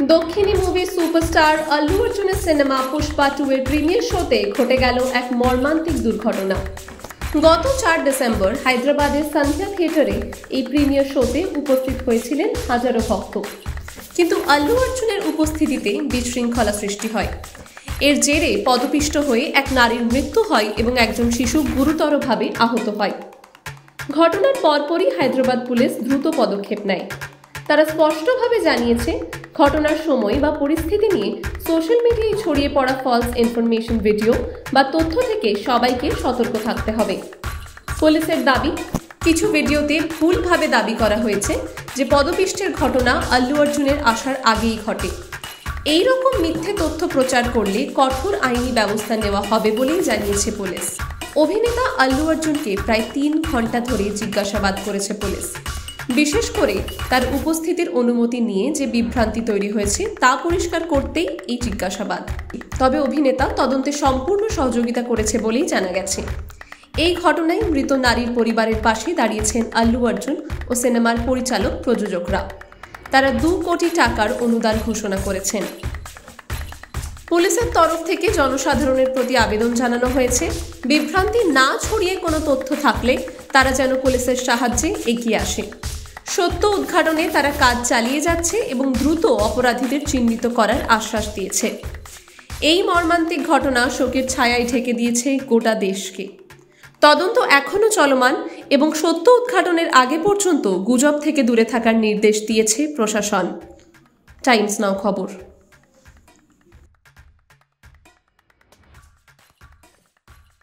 দক্ষিণী movie superstar Allu অর্জুনের cinema Pushpa 2 এর প্রিমিয়ার শোতে ঘটে গেল এক মর্মান্তিক দুর্ঘটনা। গত 4 ডিসেম্বর হায়দ্রাবাদের সন্ধ্যা থিয়েটারে এই প্রিমিয়ার শোতে উপস্থিত হয়েছিলেন হাজারো ভক্ত, কিন্তু আল্লু অর্জুনের উপস্থিতিতে বিশৃঙ্খলা সৃষ্টি হয়। এর জেরে পদপিষ্ট হয়ে এক নারীর মৃত্যু হয় এবং একজন শিশু গুরুতরভাবে আহত হয়। ঘটনার পরপরই হায়দ্রাবাদ পুলিশ দ্রুত পদক্ষেপ নেয়। তারা স্পষ্টভাবে জানিয়েছে, ঘটনার সময় বা পরিস্থিতি নিয়ে সোশ্যাল মিডিয়ায় ছড়িয়ে পড়া ফলস ইনফরমেশন ভিডিও বা তথ্য থেকে সবাইকে সতর্ক থাকতে হবে। পুলিশের দাবি, কিছু ভিডিওতে ভুলভাবে দাবি করা হয়েছে যে পদপিষ্টের ঘটনা আল্লু অর্জুনের আসার আগেই ঘটে। এই রকম মিথ্যে তথ্য প্রচার করলে কঠোর আইনি ব্যবস্থা নেওয়া হবে বলেই জানিয়েছে পুলিশ। অভিনেতা আল্লু অর্জুনকে প্রায় 3 ঘন্টা ধরে জিজ্ঞাসাবাদ করেছে পুলিশ, বিশেষ করে তার উপস্থিতির অনুমতি নিয়ে যে বিভ্রান্তি তৈরি হয়েছে তা পরিষ্কার করতেই এই জিজ্ঞাসাবাদ। তবে অভিনেতা তদন্তে সম্পূর্ণ সহযোগিতা করেছে বলেই জানা গেছে। এই ঘটনায় মৃত নারীর পরিবারের পাশে দাঁড়িয়েছেন আল্লু অর্জুন ও সিনেমার পরিচালক প্রযোজকরা। তারা 2 কোটি টাকার অনুদান ঘোষণা করেছেন। পুলিশের তরফ থেকে জনসাধারণের প্রতি আবেদন জানানো হয়েছে, বিভ্রান্তি না ছড়িয়ে কোনো তথ্য থাকলে তারা যেন পুলিশের সাহায্যে এগিয়ে আসে। সত্য উদ্ঘাটনে তারা কাজ চালিয়ে যাচ্ছে এবং দ্রুত অপরাধীদের চিহ্নিত করার আশ্বাস দিয়েছে। এই মর্মান্তিক ঘটনা শোকের ছায়ায় ঢেকে দিয়েছে গোটা দেশকে। তদন্ত এখনও চলমান এবং সত্য উদ্ঘাটনের আগে পর্যন্ত গুজব থেকে দূরে থাকার নির্দেশ দিয়েছে প্রশাসন। টাইমস নাও খবর।